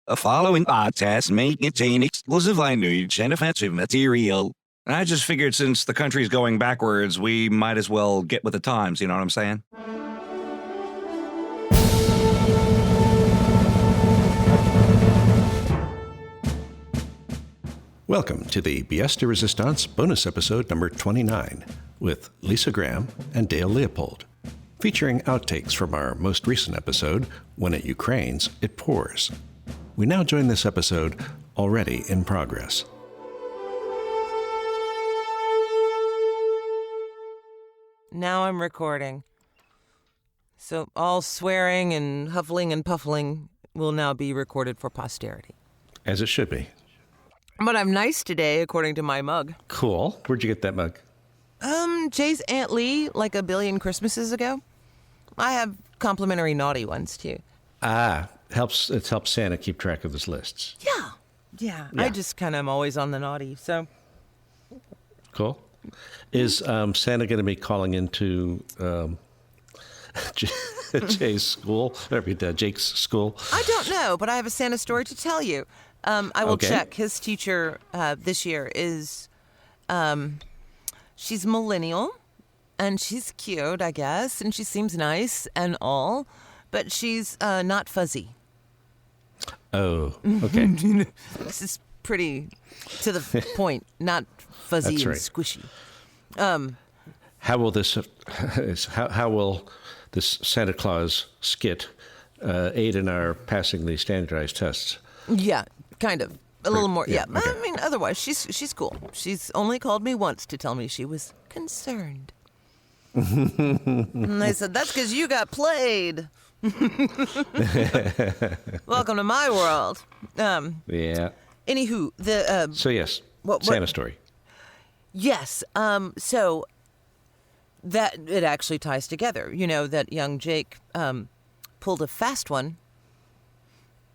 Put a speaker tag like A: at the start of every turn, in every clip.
A: The following podcast may contain exclusive language and offensive material. And I just figured since the country's going backwards, we might as well get with the times, you know what I'm saying?
B: Welcome to the Pièce de Resistance bonus episode number 29 with Lyssa Graham and Dale Leopold, featuring outtakes from our most recent episode, When It Ukraines, It Pours. We now join this episode already in progress.
C: Now I'm recording. So all swearing and huffling and puffling will now be recorded for posterity.
B: As it should be.
C: But I'm nice today, according to my mug.
B: Cool. Where'd you get that mug?
C: Jay's Aunt Lee, like a billion Christmases ago. I have complimentary naughty ones, too.
B: It helps Santa keep track of his lists.
C: Yeah. I just kind of am always on the naughty, so.
B: Cool. Is Santa going to be calling into Jay's school, or Jake's school?
C: I don't know, but I have a Santa story to tell you. I will check. His teacher this year is, she's millennial, and she's cute, I guess, and she seems nice and all, but she's not fuzzy. Oh, okay. This is pretty to the point, not fuzzy and squishy.
B: How will this Santa Claus skit aid in our passing the standardized tests?
C: Yeah, kind of. A little more, yeah.
B: Okay.
C: I mean, otherwise, she's cool. She's only called me once to tell me she was concerned. And I said, that's because you got played. Welcome to my world.
B: Yeah.
C: Anywho,
B: so yes, Santa story.
C: Yes. So that it actually ties together. You know that young Jake pulled a fast one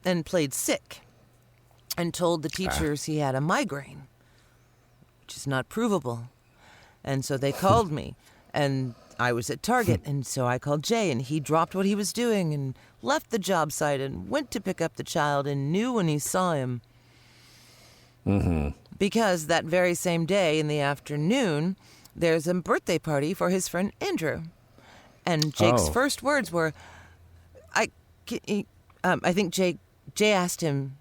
C: and played sick and told the teachers he had a migraine, which is not provable. And so they called me, and I was at Target, and so I called Jay, and he dropped what he was doing and left the job site and went to pick up the child and knew when he saw him. Mm-hmm. Because that very same day in the afternoon, there's a birthday party for his friend Andrew. And Jake's first words were, I think Jay asked him,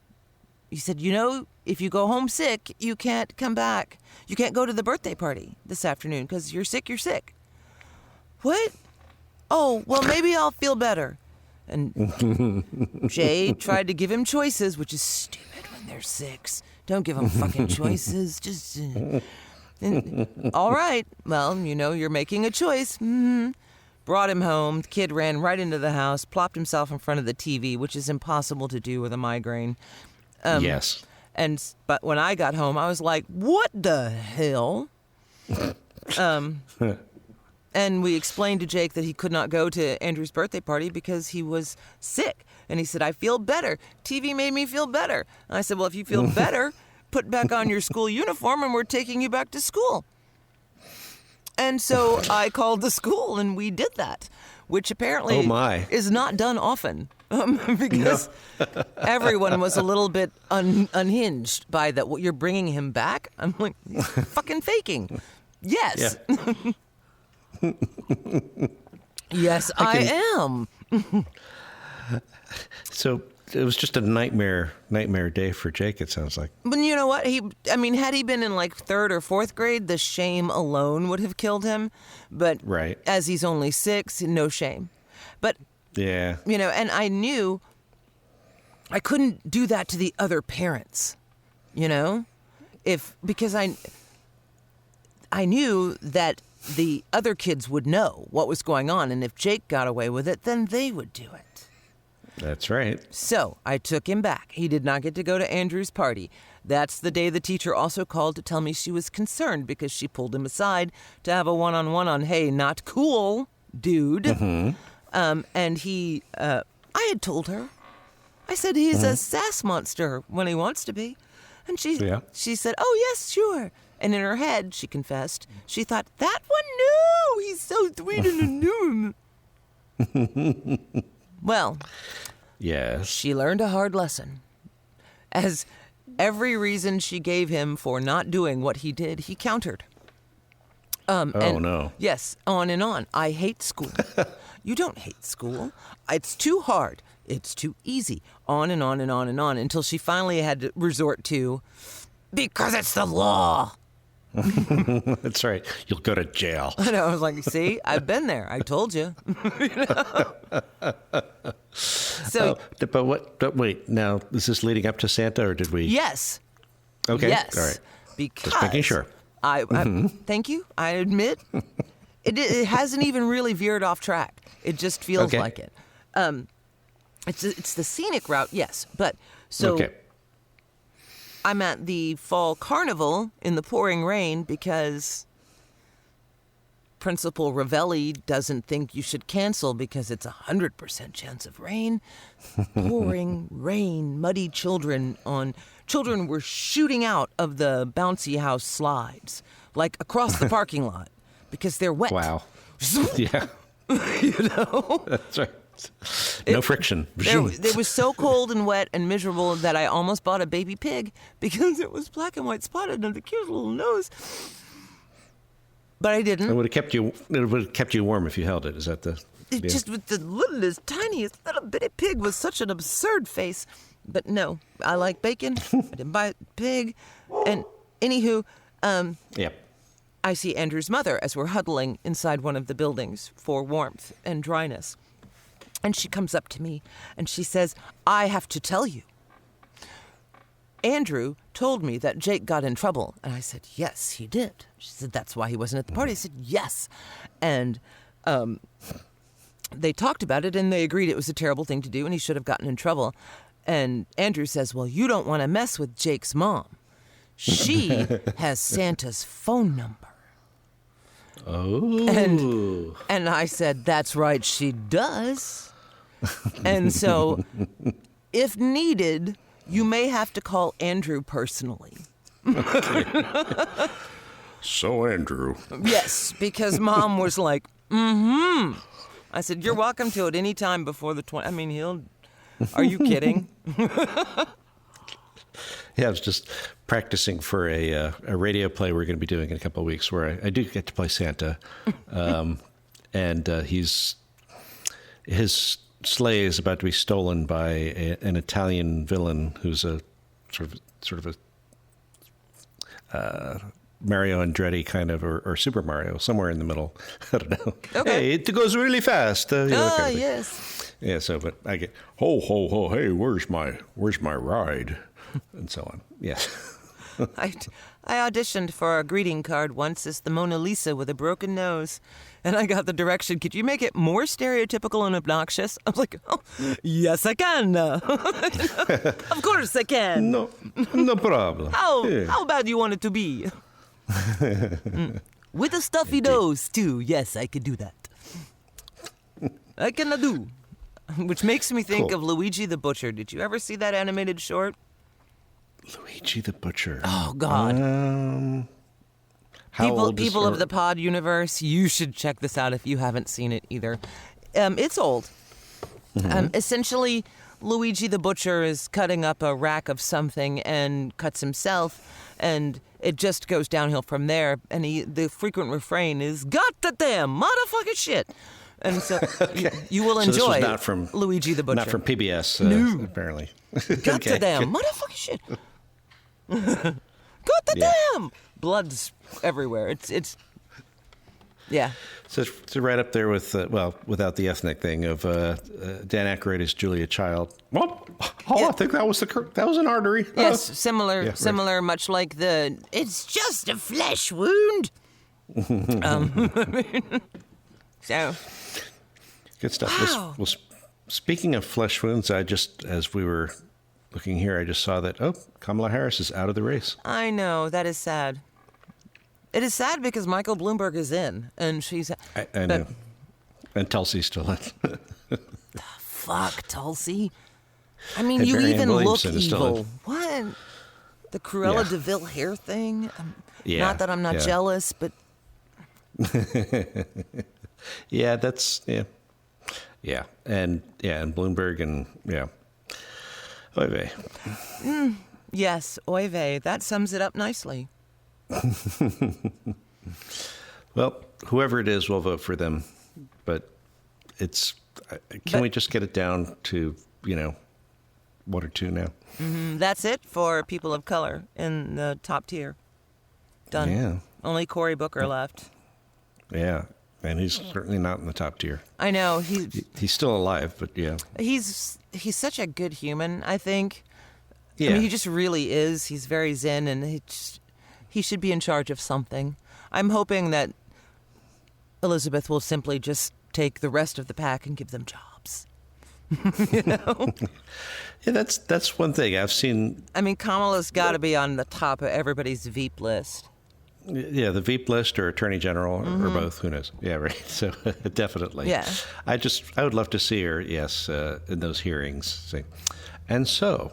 C: he said, you know, if you go home sick, you can't come back. You can't go to the birthday party this afternoon because you're sick, you're sick. What? Oh, well, maybe I'll feel better. And Jay tried to give him choices, which is stupid when they're 6. Don't give them fucking choices. Just, all right. Well, you know, you're making a choice. Mm-hmm. Brought him home. The kid ran right into the house, plopped himself in front of the TV, which is impossible to do with a migraine.
B: Yes.
C: But when I got home, I was like, what the hell? And we explained to Jake that he could not go to Andrew's birthday party because he was sick. And he said, I feel better. TV made me feel better. And I said, well, if you feel better, put back on your school uniform and we're taking you back to school. And so I called the school and we did that, which apparently is not done often. Because everyone was a little bit unhinged by that. What, you're bringing him back? I'm like, he's fucking faking. Yes. Yeah. Yes, I am.
B: So it was just a nightmare day for Jake, it sounds like.
C: But you know what? Had he been in like 3rd or 4th grade, the shame alone would have killed him. But as he's only 6, no shame. But,
B: yeah,
C: you know, and I knew I couldn't do that to the other parents, you know, because I knew that the other kids would know what was going on. And if Jake got away with it, then they would do it.
B: That's right.
C: So I took him back. He did not get to go to Andrew's party. That's the day the teacher also called to tell me she was concerned because she pulled him aside to have a one-on-one on, hey, not cool, dude. Mm-hmm. And I had told her. I said he's a sass monster when he wants to be. And she said, oh, yes, sure. And in her head, she confessed, she thought, that one, no, he's so sweet and new. Well,
B: yes,
C: she learned a hard lesson. as every reason she gave him for not doing what he did, he countered.
B: No.
C: Yes, on and on. I hate school. You don't hate school. It's too hard. It's too easy. On and on and on and on until she finally had to resort to, because it's the law.
B: That's right. You'll go to jail.
C: And I was like, see, I've been there. I told you. So,
B: But wait, now, is this leading up to Santa, or did we?
C: yes.
B: Okay.
C: Yes.
B: All right.
C: Because
B: Just making sure.
C: I thank you. I admit it hasn't even really veered off track. It just feels
B: Okay.
C: like it. It's the scenic route, yes. But so
B: Okay.
C: I'm at the fall carnival in the pouring rain because Principal Ravelli doesn't think you should cancel because it's 100% chance of rain. Pouring rain, muddy children were shooting out of the bouncy house slides, like across the parking lot, because they're wet.
B: Wow. Yeah. That's right. No friction.
C: It was so cold and wet and miserable that I almost bought a baby pig because it was black and white spotted and the cute little nose. But I didn't.
B: It would have kept you warm if you held it. Is that the?
C: It
B: Yeah.
C: just with the littlest, tiniest little bitty pig with such an absurd face. But no, I like bacon. I didn't buy a pig. And anywho,
B: Yeah.
C: I see Andrew's mother as we're huddling inside one of the buildings for warmth and dryness. And she comes up to me and she says, I have to tell you. Andrew told me that Jake got in trouble. And I said, yes, he did. She said, that's why he wasn't at the party. I said, yes. And they talked about it and they agreed it was a terrible thing to do and he should have gotten in trouble. And Andrew says, well, you don't want to mess with Jake's mom. She has Santa's phone number.
B: Oh.
C: And I said, that's right, she does. And so, if needed, you may have to call Andrew personally.
B: So, Andrew.
C: Yes, because Mom was like, I said, you're welcome to it any time before the 20. I mean, are you kidding?
B: Yeah, I was just practicing for a radio play we're going to be doing in a couple of weeks where I do get to play Santa. And his sleigh is about to be stolen by an Italian villain who's a sort of a Mario Andretti kind of, or Super Mario, somewhere in the middle. I don't know.
C: Okay.
B: Hey, it goes really fast. That kind of thing.
C: Yes.
B: Yeah, so but I get ho ho ho, hey, where's my ride, and so on. Yeah.
C: I auditioned for a greeting card once as the Mona Lisa with a broken nose, and I got the direction, could you make it more stereotypical and obnoxious? I was like, oh, yes, I can. Of course I can.
B: No problem.
C: How bad you want it to be? With a stuffy nose, too. Yes, I can do that. I can do. Which makes me think
B: Cool.
C: of Luigi the Butcher. Did you ever see that animated short?
B: Luigi the Butcher.
C: Oh, God.
B: How old is
C: People of the pod universe, you should check this out if you haven't seen it either. It's old. Essentially, Luigi the Butcher is cutting up a rack of something and cuts himself, and it just goes downhill from there. And the frequent refrain is, "God damn, motherfucking shit." And so you will
B: So this was
C: enjoy
B: not from
C: Luigi the Butcher.
B: Not from PBS, apparently.
C: God damn, motherfucking shit. God damn. Blood's everywhere. It's yeah.
B: So right up there with without the ethnic thing of Dan Aykroyd as Julia Child. Well, I think that was an artery.
C: Yes, similar,
B: yeah, right.
C: similar, much like it's just a flesh wound. So
B: Good stuff.
C: Wow.
B: Well, speaking of flesh wounds, as we were looking here, I just saw that Kamala Harris is out of the race.
C: I know that is sad. It is sad because Michael Bloomberg is in, and she's.
B: I know. And Tulsi's still in.
C: Fuck Tulsi. I mean,
B: And
C: you
B: Marianne
C: even look
B: Williamson is still
C: evil.
B: in.
C: What? The Cruella
B: Yeah.
C: de Vil hair thing.
B: Yeah,
C: Not that I'm not
B: yeah.
C: jealous, but
B: Yeah, that's yeah, and Bloomberg and yeah. Oy vey.
C: Yes, oy vey. That sums it up nicely.
B: Well, whoever it is, we'll vote for them. But can we just get it down to, 1 or 2 now?
C: That's it for people of color in the top tier. Done.
B: Yeah.
C: Only Cory Booker left.
B: Yeah. And he's certainly not in the top tier.
C: I know.
B: He's still alive, but yeah.
C: He's such a good human, I think.
B: Yeah.
C: I mean, he just really is. He's very zen, and he should be in charge of something. I'm hoping that Elizabeth will simply just take the rest of the pack and give them jobs.
B: Yeah, that's one thing I've seen.
C: I mean, Kamala's got to be on the top of everybody's Veep list.
B: Yeah, the Veep list or Attorney General or both. Who knows? Yeah, right. So definitely.
C: Yeah.
B: I would love to see her. Yes, in those hearings. Say, and so,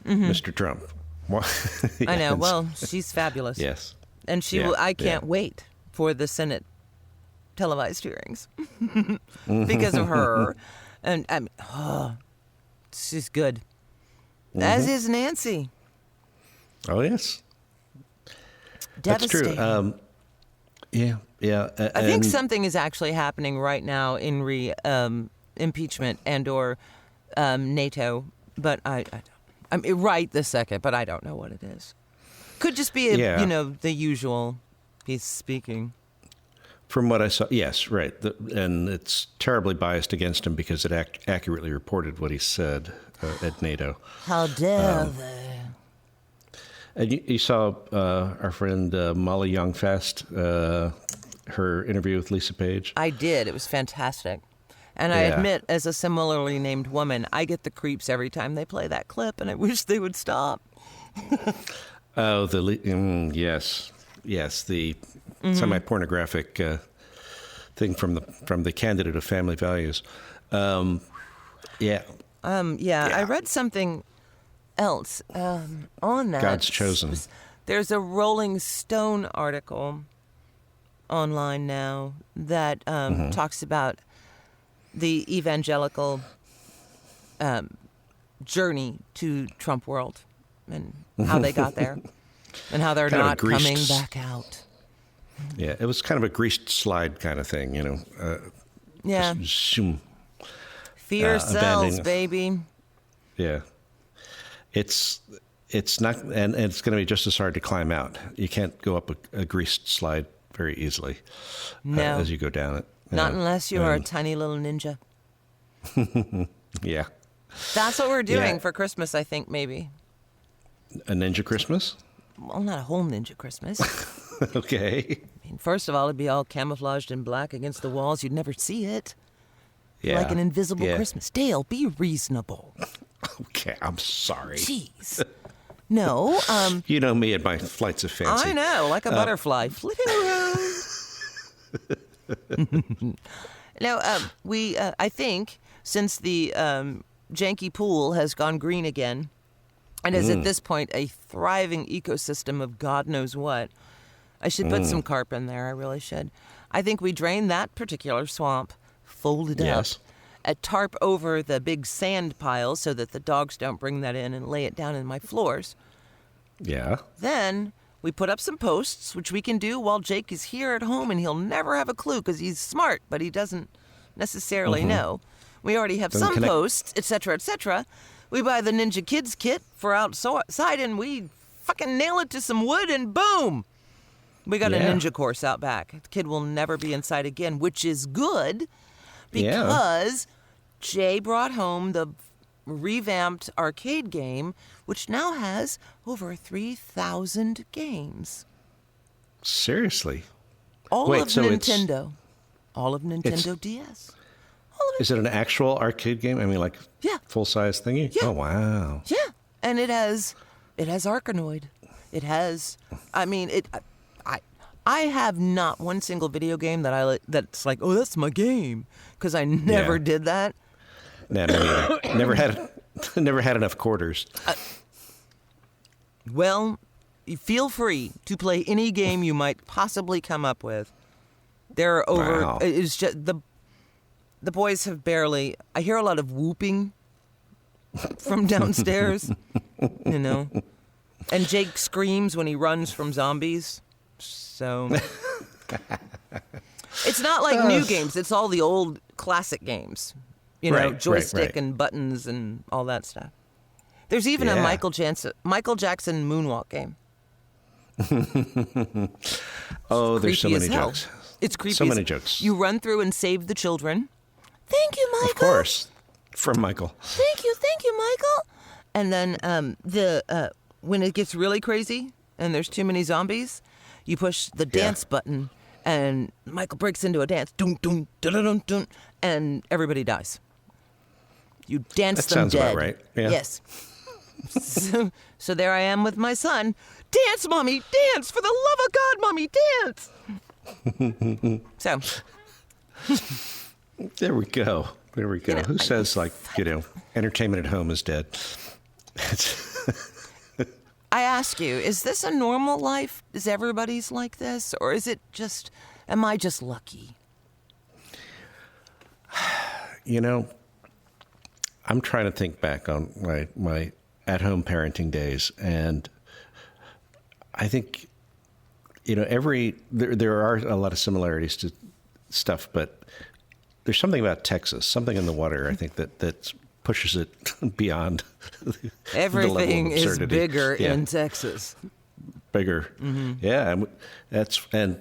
B: Mr. Trump.
C: I know. Well, she's fabulous.
B: Yes.
C: And I can't wait for the Senate televised hearings because of her. And I mean, she's good. As is Nancy.
B: Oh, yes.
C: Devastating.
B: That's true. Yeah.
C: I think something is actually happening right now in impeachment and or NATO, but I'm right this second, but I don't know what it is. Could just be the usual. He's speaking.
B: From what I saw, yes, right. And it's terribly biased against him because it accurately reported what he said at NATO.
C: How dare they?
B: And you saw our friend Molly Youngfest, her interview with Lisa Page?
C: I did. It was fantastic. And I admit, as a similarly named woman, I get the creeps every time they play that clip, and I wish they would stop.
B: Oh, yes. Yes, the semi-pornographic thing from the candidate of Family Values. Yeah.
C: I read something else on that.
B: God's Chosen.
C: There's a Rolling Stone article online now that talks about the evangelical journey to Trump world and how they got there and how they're not coming back out.
B: Yeah, it was kind of a greased slide kind of thing,
C: Yeah.
B: Zoom.
C: Fear sells, baby.
B: Yeah. It's not, and it's going to be just as hard to climb out. You can't go up a greased slide very easily as you go down it.
C: Not unless you are a tiny little ninja.
B: Yeah.
C: That's what we're doing for Christmas, I think, maybe.
B: A ninja Christmas?
C: Well, not a whole ninja Christmas.
B: Okay.
C: I mean, first of all, it'd be all camouflaged in black against the walls. You'd never see it.
B: Yeah.
C: Like an invisible Christmas. Dale, be reasonable.
B: Okay, I'm sorry.
C: Jeez. No.
B: You know me and my flights of fancy.
C: I know, like a butterfly flitting around. No, I think since the janky pool has gone green again, and is at this point a thriving ecosystem of God knows what, I should put some carp in there. I really should. I think we drain that particular swamp, fold it up, a tarp over the big sand piles so that the dogs don't bring that in and lay it down in my floors.
B: Yeah.
C: Then we put up some posts, which we can do while Jake is here at home, and he'll never have a clue because he's smart, but he doesn't necessarily know. We already have some posts, etc., etc. We buy the Ninja Kids kit for outside, and we fucking nail it to some wood, and boom! We got a ninja course out back. The kid will never be inside again, which is good because Jay brought home the revamped arcade game, which now has over 3,000 games.
B: Seriously?
C: All of Nintendo DS.
B: Is it an actual arcade game? I mean, like full-size thingy?
C: Yeah.
B: Oh, wow.
C: Yeah, and it has Arkanoid. It has, I have not one single video game that's like, oh, that's my game, because I never did that.
B: No, never had enough quarters.
C: Well, feel free to play any game you might possibly come up with. There are over.
B: Wow.
C: It's just the boys have barely. I hear a lot of whooping from downstairs, you know. And Jake screams when he runs from zombies. So it's not like new games. It's all the old classic games. You know, joystick and buttons and all that stuff. There's even a Michael Jackson moonwalk game.
B: Oh, there's so many jokes.
C: It's creepy.
B: So many jokes.
C: You run through and save the children. Thank you, Michael.
B: Of course. From Michael.
C: Thank you, Michael. And then when it gets really crazy and there's too many zombies, you push the dance button and Michael breaks into a dance. Dun, dun, dun, dun, dun, and everybody dies. You dance them
B: sounds
C: dead.
B: about right. Yeah.
C: Yes. So there I am with my son. Dance, Mommy, dance! For the love of God, Mommy, dance! So.
B: There we go. There we go. Who says, entertainment at home is dead?
C: I ask you, is this a normal life? Is everybody's like this? Or is it just, am I just lucky?
B: I'm trying to think back on my at-home parenting days, and I think, there are a lot of similarities to stuff, but there's something about Texas, something in the water, I think, that pushes it beyond
C: everything
B: the level of
C: is bigger in Texas.
B: Bigger. Mm-hmm. Yeah. And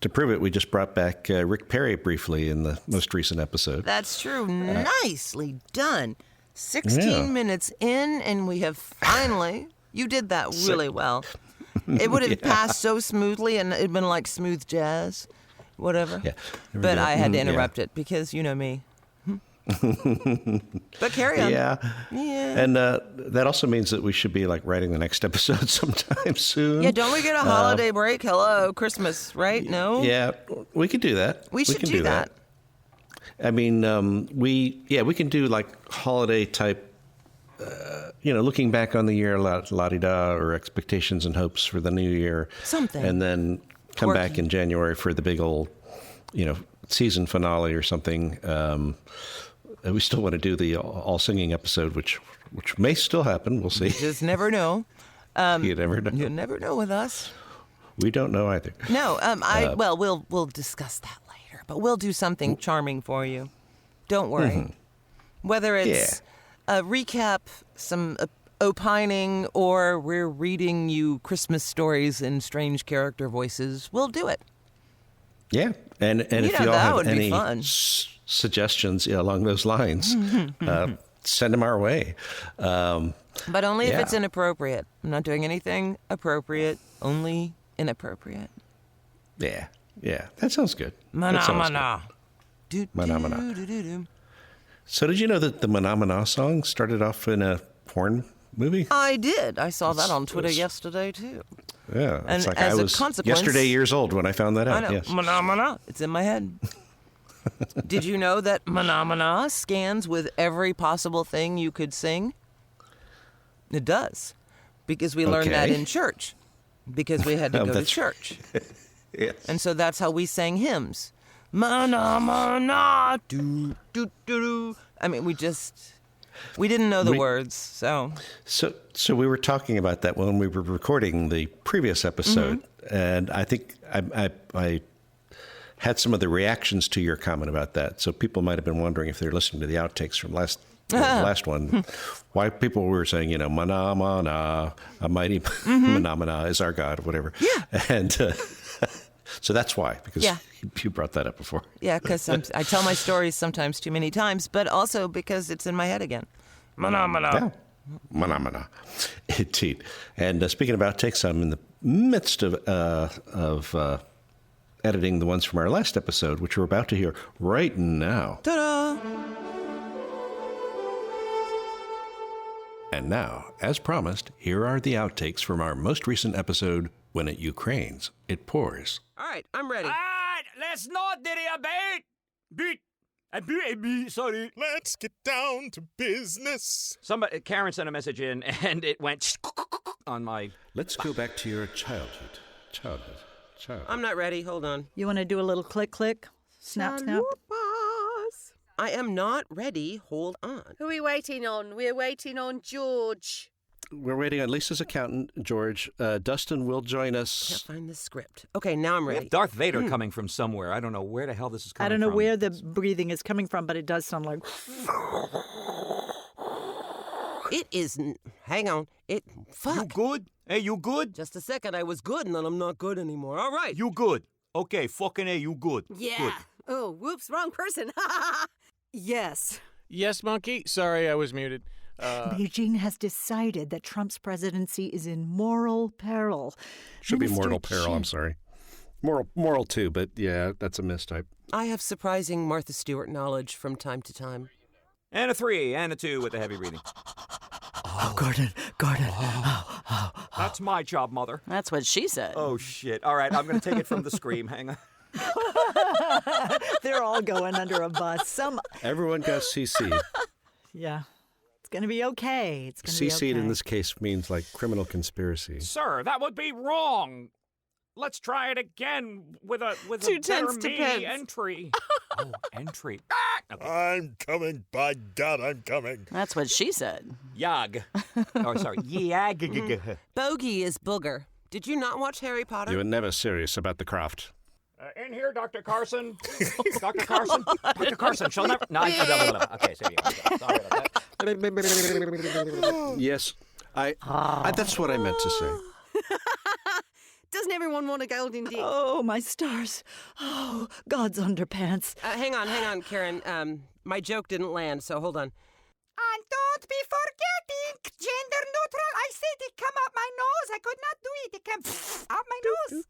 B: to prove it, we just brought back Rick Perry briefly in the most recent episode.
C: That's true. Nicely done. 16 minutes in, and we have finally, you did that really well. It would have passed so smoothly, and it'd been like smooth jazz, whatever. Yeah. But I had to interrupt it because you know me. But carry on.
B: Yeah. And that also means that we should be writing the next episode sometime soon.
C: Yeah, don't we get a holiday break? Hello, Christmas, right? No?
B: Yeah, we could do that.
C: We should do that.
B: I mean, we can do holiday type, looking back on the year, la-di-da, or expectations and hopes for the new year.
C: Something.
B: And then come back in January for the big old, season finale or something. We still want to do the all singing episode, which may still happen. We'll see. You
C: just never know.
B: You never know.
C: You never know with us.
B: We don't know either.
C: No. We'll discuss that later. But we'll do something charming for you. Don't worry. Mm-hmm. Whether it's a recap, some opining, or we're reading you Christmas stories in strange character voices, we'll do it.
B: Yeah, and if you all have any suggestions along those lines, send them our way.
C: But only if it's inappropriate. I'm not doing anything appropriate, only inappropriate.
B: Yeah, that sounds good.
C: Mana.
B: Mana. So did you know that the Mana song started off in a porn movie?
C: I did. I saw that on Twitter yesterday, too.
B: Yeah, it's I was yesterday years old when I found that out.
C: I know.
B: Yes.
C: Mana. It's in my head. Did you know that Mana scans with every possible thing you could sing? It does. Because we learned that in church. Because we had to go to church.
B: Yes.
C: And so that's how we sang hymns. Mana, do, do, do, do. I mean, we didn't know the words, so.
B: So we were talking about that when we were recording the previous episode, and I think I had some of the reactions to your comment about that. So people might have been wondering if they're listening to the outtakes from the last one, why people were saying, mana, mana, a mighty mana, mana is our God, whatever.
C: Yeah.
B: And so that's why, because you brought that up before.
C: Yeah, because I tell my stories sometimes too many times, but also because it's in my head again. Mana, mana.
B: Yeah. Mana, mana. Indeed. And speaking of outtakes, I'm in the midst of editing the ones from our last episode, which we're about to hear right now.
C: Ta-da!
B: And now, as promised, here are the outtakes from our most recent episode, When It Ukraines, It Pours.
C: All right, I'm ready.
D: All right, let's not debate. Sorry.
E: Let's get down to business.
D: Karen sent a message in, and it went on my...
B: Let's go back to your childhood.
C: I'm not ready. Hold on.
F: You want to do a little click, click, snap, snap?
C: Boss.
F: I am not ready. Hold on.
G: Who are we waiting on? We're waiting on George.
B: We're waiting on Lisa's accountant, George. Dustin will join
F: Can't
B: us.
F: find the script. Okay, now I'm
D: We
F: ready.
D: have Darth Vader coming from somewhere. I don't know where the hell this is coming
H: I
D: from.
H: don't know where the breathing is coming from, but it does sound like...
F: It is... Hang on. Fuck.
D: You good? Hey, you good?
F: Just a second. I was good, and then I'm not good anymore. All right.
D: You good? Okay, fucking A, you good.
G: Yeah.
D: Good.
G: Oh, whoops, wrong person. Yes.
I: Yes, Monkey. Sorry, I was muted.
H: Beijing has decided that Trump's presidency is in moral peril.
B: Should be
H: Minister
B: mortal peril, I'm
H: Chin-
B: sorry. Moral too, but yeah, that's a mistype.
F: I have surprising Martha Stewart knowledge from time to time.
D: And a 3, and a 2 with the heavy breathing.
H: Oh, Gordon.
D: That's my job, Mother.
J: That's what she said.
D: Oh, shit. All right, I'm going to take it from the scream. Hang on.
H: They're all going under a bus.
B: Everyone got CC'd.
H: Yeah. It's going to be okay. It's going to be okay.
B: CC'd in this case means like criminal conspiracy.
D: Sir, that would be wrong. Let's try it again with a
G: 2
D: better
G: tenths to
D: me
G: pence.
D: entry. Oh, entry. Okay.
E: I'm coming. By God, I'm coming.
J: That's what she said.
D: Yag. Oh, sorry. Yag.
F: Bogey is booger. Did you not watch Harry Potter?
B: You were never serious about the craft.
D: In here, Dr. Carson. Dr. Carson. Dr. Carson. She'll never. No, no. Okay, so yeah. Sorry about that.
B: Yes, I that's what I meant to say.
G: Doesn't everyone want a golden dick?
H: Oh, my stars. Oh, God's underpants.
F: Hang on, Karen. My joke didn't land, so hold on.
K: And don't be forgetting, gender neutral. I said it come out my nose. I could not do it. It came out my nose.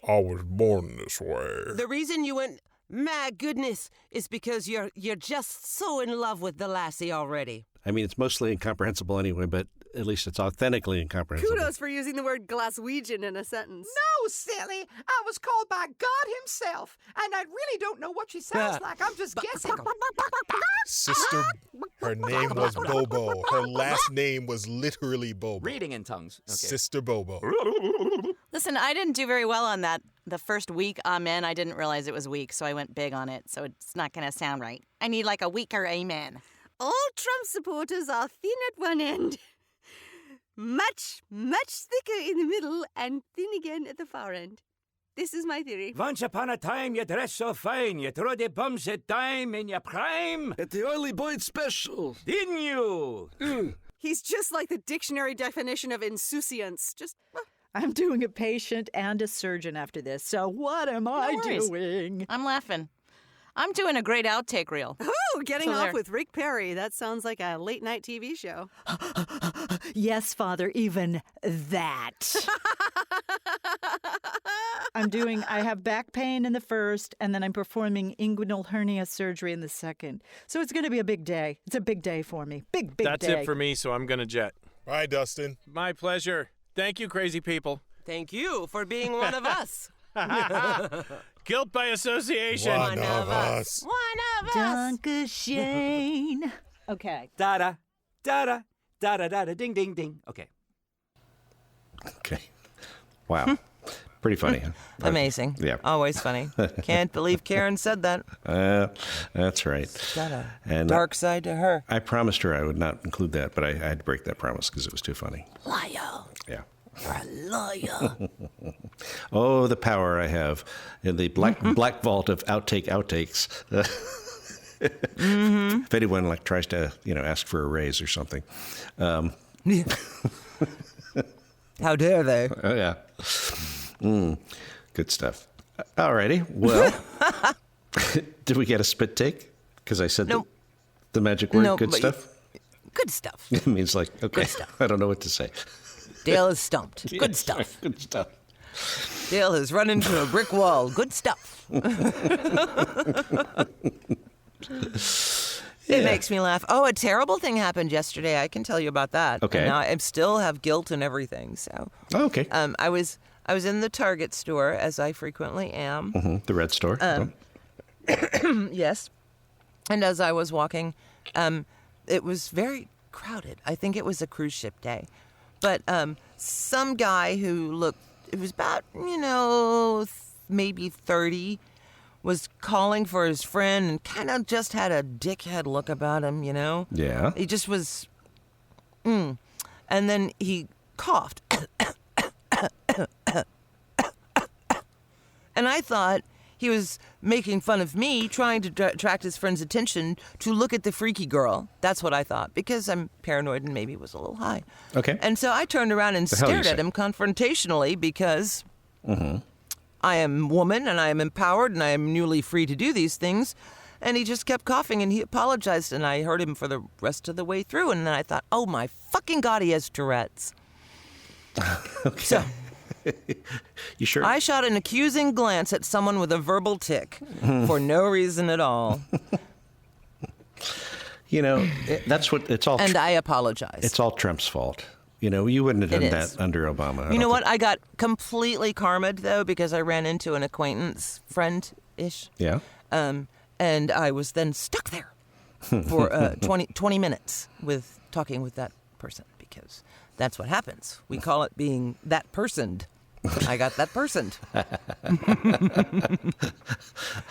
E: I was born this way.
F: The reason you went, my goodness, is because you're just so in love with the lassie already.
B: I mean, it's mostly incomprehensible anyway, but at least it's authentically incomprehensible.
G: Kudos for using the word Glaswegian in a sentence.
K: No, silly. I was called by God himself, and I really don't know what she sounds like. I'm just guessing.
E: Sister, her name was Bobo. Her last name was literally Bobo.
D: Reading in tongues. Okay.
E: Sister Bobo.
J: Listen, I didn't do very well on that. The first week amen, I didn't realize it was weak, so I went big on it. So it's not going to sound right. I need like a weaker amen.
G: All Trump supporters are thin at one end. Much thicker in the middle and thin again at the far end. This is my theory.
D: Once upon a time, you dressed so fine. You threw the bums at dime in your prime.
B: At the Oily Boyd special.
D: Didn't you?
G: He's just like the dictionary definition of insouciance. Just...
H: I'm doing a patient and a surgeon after this, so what am I
J: worries.
H: doing?
J: I'm laughing. I'm doing a great outtake reel.
G: Oh, getting
J: So
G: off
J: there.
G: with Rick Perry. That sounds like a late-night TV show.
H: Yes, Father, even that. I have back pain in the first, and then I'm performing inguinal hernia surgery in the second. So it's going to be a big day. It's a big day for me. Big
I: That's
H: day.
I: it for me, so I'm going to jet.
E: Bye, Dustin.
I: My pleasure. Thank you, crazy people.
F: Thank you for being one of us.
I: Guilt by association.
E: One of us.
F: One of us.
H: Dankeschön. Okay.
D: Da-da, da-da, da-da, da-da, ding, ding, ding. Okay.
B: Okay. Wow. Pretty funny. Huh?
C: Amazing.
B: Yeah.
C: Always funny. Can't believe Karen said that.
B: That's right.
C: Got a
B: And
C: dark side to her.
B: I promised her I would not include that, but I had to break that promise because it was too funny.
C: Liar.
B: Yeah.
C: You're a liar.
B: Oh, the power I have in the black vault of outtakes. If anyone tries to ask for a raise or something.
C: How dare they?
B: Oh yeah. Good stuff. Alrighty. Well, did we get a spit take? Because I said
C: Nope.
B: the magic word.
C: Nope,
B: good
C: but
B: stuff.
C: Good stuff.
B: It means okay.
C: Good stuff.
B: I don't know what to say.
C: Dale is stumped. Good stuff.
B: Good stuff.
C: Dale has run into a brick wall. Good stuff. It makes me laugh. Oh, a terrible thing happened yesterday. I can tell you about that.
B: Okay.
C: And now I still have guilt and everything. So.
B: Oh, okay.
C: I was in the Target store, as I frequently am.
B: The red store.
C: Yes. And as I was walking, it was very crowded. I think it was a cruise ship day. But some guy who looked, it was about, maybe 30, was calling for his friend and kind of just had a dickhead look about him, you know?
B: Yeah.
C: He just was. And then he coughed. And I thought he was making fun of me, trying to attract his friend's attention to look at the freaky girl. That's what I thought, because I'm paranoid and maybe was a little high.
B: Okay.
C: And so I turned around and
B: The hell you
C: stared at
B: say?
C: him confrontationally because I am woman and I am empowered and I am newly free to do these things. And he just kept coughing and he apologized and I heard him for the rest of the way through. And then I thought, oh my fucking God, he has Tourette's.
B: Okay.
C: So
B: You sure?
C: I shot an accusing glance at someone with a verbal tic for no reason at all.
B: You know, that's what it's all.
C: And I apologize.
B: It's all Trump's fault. You know, you wouldn't have
C: It
B: done
C: is.
B: that under Obama.
C: You know what? I got completely karma'd, though, because I ran into an acquaintance, friend-ish.
B: Yeah.
C: And I was then stuck there for 20 minutes with talking with that person, because that's what happens. We call it being that personed. I got that personed.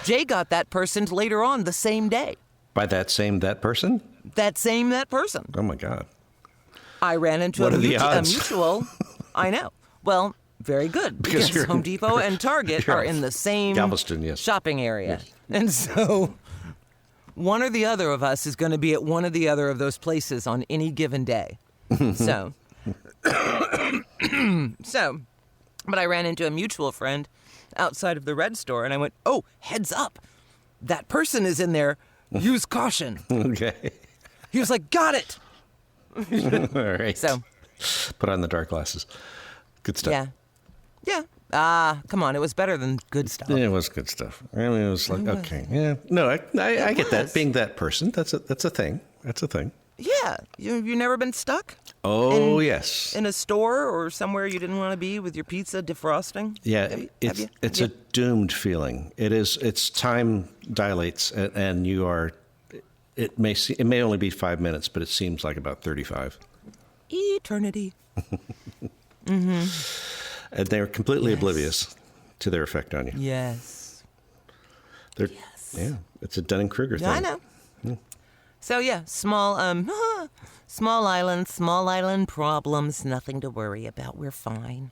C: Jay got that personed later on the same day.
B: By that person?
C: That person.
B: Oh my God.
C: I ran into
B: What
C: a
B: are the odds?
C: mutual. I know. Well, very good,
B: Because
C: because
B: you're-
C: Home Depot and Target
B: you're
C: are in the same
B: Galveston, yes.
C: shopping area. And so one or the other of us is going to be at one or the other of those places on any given day. So, but I ran into a mutual friend outside of the Red store, and I went, oh, heads up. That person is in there. Use caution.
B: Okay.
C: He was like, got it.
B: All right.
C: So,
B: put on the dark glasses. Good stuff.
C: yeah. Yeah. Come on. It was better than good stuff.
B: Yeah, it was good stuff. I mean, it was like, okay, yeah. No, I get that. Being that person, that's a thing. That's a thing.
C: Yeah. You never been stuck?
B: Oh, yes.
C: In a store or somewhere you didn't want to be with your pizza defrosting?
B: Yeah,
C: Have you?
B: it's a doomed feeling. It is. It's time dilates, and you are. It may only be 5 minutes, but it seems like about 35.
C: Eternity. Mm-hmm.
B: And they're completely oblivious to their effect on you.
C: Yes.
B: Yeah, it's a Dunning-Kruger thing.
C: Yeah, I know. So yeah, small island problems, nothing to worry about. We're fine.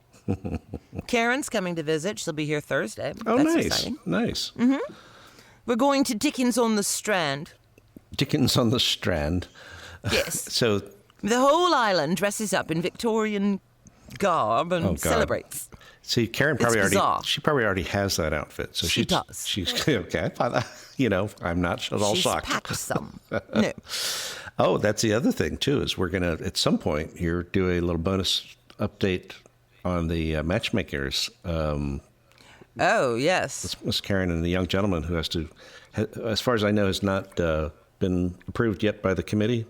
C: Karen's coming to visit. She'll be here Thursday.
B: Oh,
C: That's
B: nice.
C: exciting.
B: Nice.
C: Mm-hmm. We're going to Dickens on the Strand.
B: Dickens on the Strand.
C: Yes.
B: So
C: The whole island dresses up in Victorian garb and
B: Oh, God.
C: celebrates.
B: see, Karen
C: It's bizarre.
B: she probably already has that outfit. So
C: She does.
B: She's okay. I thought, you know, I'm not at all
C: She's
B: shocked.
C: packed some. No.
B: Oh, that's the other thing too, is we're gonna at some point here do a little bonus update on the matchmakers.
C: Oh, yes.
B: Miss Karen and the young gentleman who has to, as far as I know, has not been approved yet by the committee.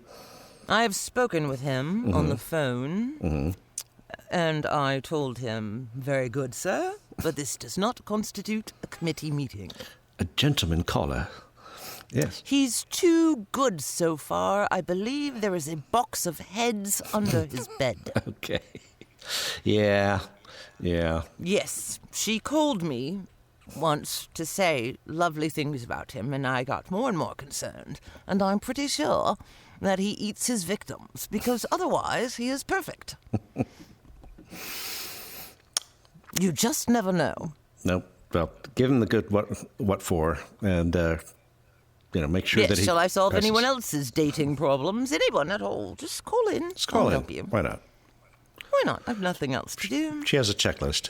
C: I have spoken with him on the phone,
B: Mm-hmm.
C: and I told him, very good, sir, but this does not constitute a committee meeting.
B: A gentleman caller. Yes.
C: He's too good so far. I believe there is a box of heads under his bed.
B: Okay. Yeah. Yeah.
C: Yes, she called me once to say lovely things about him, and I got more and more concerned. And I'm pretty sure that he eats his victims, because otherwise he is perfect. You just never know.
B: Nope. Well, give him the good what for, and make sure
C: Yes,
B: that he.
C: shall I solve
B: passes.
C: anyone else's dating problems? Anyone at all? Just call in.
B: Just call
C: I'll
B: in.
C: help you.
B: Why not?
C: Why not? I've nothing else to do.
B: She has a checklist.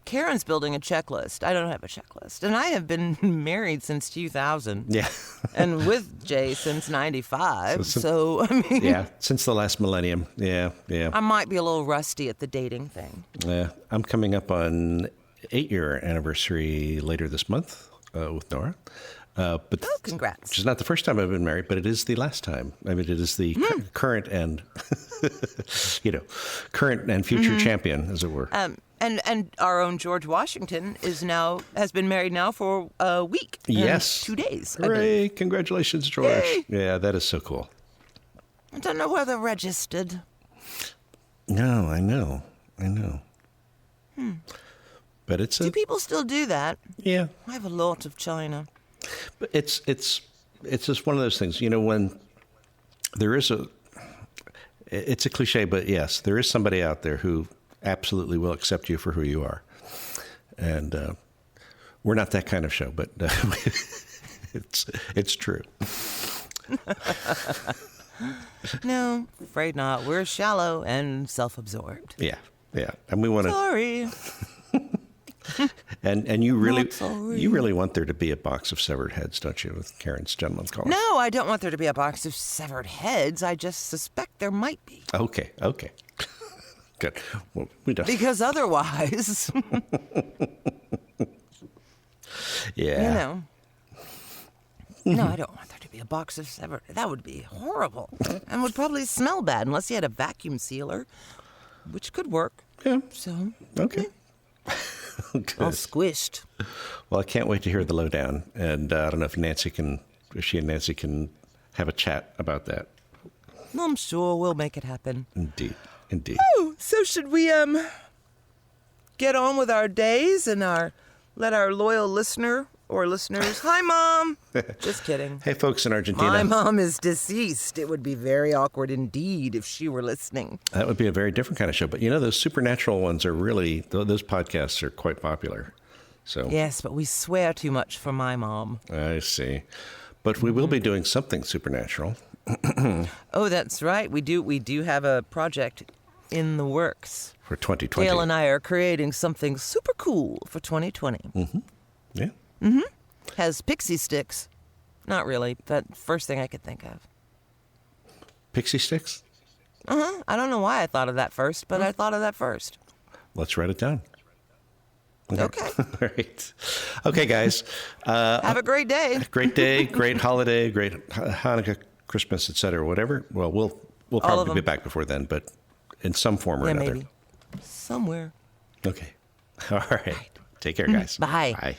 C: Karen's building a checklist. I don't have a checklist. And I have been married since 2000.
B: Yeah.
C: And with Jay since 95.
B: So-
C: So, I mean,
B: Yeah. Since the last millennium. Yeah. Yeah.
C: I might be a little rusty at the dating thing.
B: Yeah. I'm coming up on 8-year anniversary later this month with Nora. But
C: Congrats.
B: which is not the first time I've been married, but it is the last time. I mean, it is the current and, current and future champion, as it were.
C: And our own George Washington has been married now for a week. and
B: Yes.
C: 2 days. I believe.
B: Hooray. Congratulations, George.
C: Yay.
B: Yeah, that is so cool.
C: I don't know where they're registered.
B: No, I know. But it's
C: Do people still do that?
B: Yeah.
C: I have a lot of china.
B: But it's just one of those things, when there is it's a cliche, but yes, there is somebody out there who absolutely will accept you for who you are. And we're not that kind of show, but it's true.
C: No, afraid not. We're shallow and self-absorbed.
B: Yeah. And we want to.
C: Sorry.
B: And you really want there to be a box of severed heads, don't you, with Karen's gentleman's call?
C: No, I don't want there to be a box of severed heads. I just suspect there might be.
B: Okay. Good. Well, we don't.
C: Because otherwise,
B: yeah.
C: No, I don't want there to be a box of severed. That would be horrible, and would probably smell bad unless you had a vacuum sealer, which could work.
B: Yeah.
C: So.
B: Okay.
C: All squished.
B: Well, I can't wait to hear the lowdown, and I don't know if she and Nancy can have a chat about that.
C: I'm sure we'll make it happen.
B: Indeed.
C: Oh, so should we get on with our days and let our loyal listeners? Hi, Mom. Just kidding.
B: Hey, folks in Argentina.
C: My mom is deceased. It would be very awkward indeed if she were listening.
B: That would be a very different kind of show. But those supernatural ones are really, those podcasts are quite popular. So
C: yes, but we swear too much for my mom.
B: I see. But we will be doing something supernatural.
C: Oh, that's right. We do have a project in the works.
B: For 2020.
C: Dale and I are creating something super cool for 2020.
B: Mm-hmm. Yeah.
C: Mm-hmm. Has pixie sticks. Not really, but first thing I could think of.
B: Pixie sticks?
C: Uh-huh. I don't know why I thought of that first, but I thought of that first.
B: Let's write it down.
C: Okay.
B: All right. Okay, guys.
C: Have a great day.
B: Great day, great holiday, great Hanukkah, Christmas, etc., whatever. Well, we'll probably be back before then, but in some form or another.
C: Maybe. Somewhere.
B: Okay. All right. Take care, guys.
C: Bye.
B: Bye.